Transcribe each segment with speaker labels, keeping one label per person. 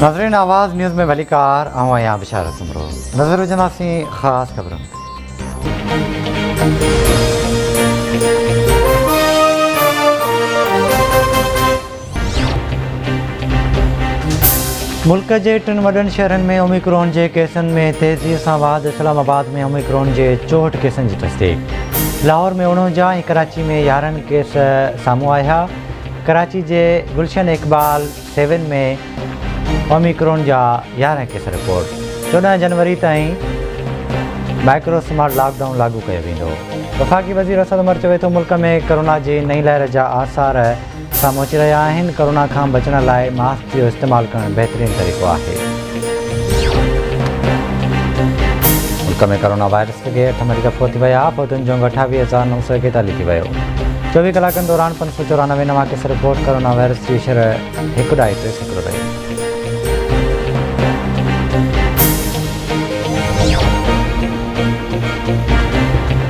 Speaker 1: नाज़रीन आवाज़ न्यूज़ में भली कार आऊँ यहाँ बिशारत सुमरो नज़र विझंदासीं ख़ासि ख़बरूं। मुल्क जे 3 वॾनि शहरनि में ओमिक्रॉन जे केसनि में तेज़ीअ सां वाधि। इस्लामाबाद में ओमिक्रॉन जे 64 केसनि जी तस्दीक। लाहौर में 49 ऐं कराची में 11 केस साम्हूं आया। कराची जे गुलशन इकबाल 7 में ओमिक्रॉन जा 11 केस रिपोर्ट। 14 जनवरी ताईं माइक्रो स्मार्ट लॉकडाउन लागू कयो वेंदो। वफ़ाक़ी वज़ीर असद उमर चवे थो मुल्क में कोरोना जी नई लहर जा आसार साम्हूं अची रहिया आहिनि। कोरोना खां बचण लाइ मास्क जो इस्तेमालु करणु बहितरीनु तरीक़ो आहे। मुल्क में कोरोना वायरस खे 8 मरीज़ फ़ौत थी विया। फ़ौतुनि जो 28,941 थी वियो। 24 कलाकनि दौरान 594 नवां केस रिपोर्ट। कोरोना वायरस जी शरह 1.3% रही।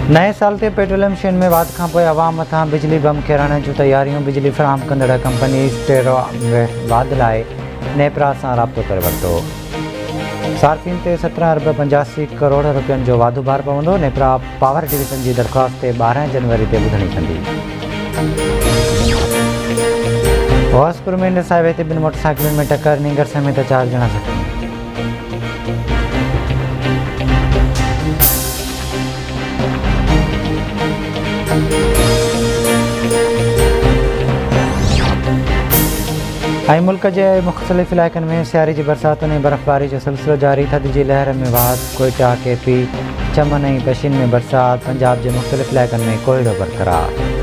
Speaker 1: नए साल ते पेट्रोलियम शयुनि में वाधि खां पोइ अवाम मथां बिजली बम खेराइण जूं तयारियूं। बिजली फ़राहम कंदड़ कंपनी स्टेरो वाध लाइ नेपरा सां राब्तो करे वरितो। सार्फिन ते 17 अरब 85 करोड़ रुपयनि जो वाधो भार पवंदो। नेपरा पावर डिवीज़न जी दरख़्वास्त ते 12 जनवरी ते ॿुधणी कंदी। हॉसपुर में इंडस हाईवे ते 2 मोटरसाइकिलुनि में टक्कर। नींगर समेत 4 ॼणा ज़ख़्मी। ऐं मुल्क जे मुख़्तलिफ़ इलाइक़नि में सियारे जी बरसातुनि ऐं बर्फ़बारी जो सिलसिलो जारी। थधि जी लहर में वाधि। कोयटा, केपी, चमन ऐं पश्चिम में बरसाति। पंजाब जे मुख़्तलिफ़ इलाइक़नि में कोहीड़ो बरक़रार।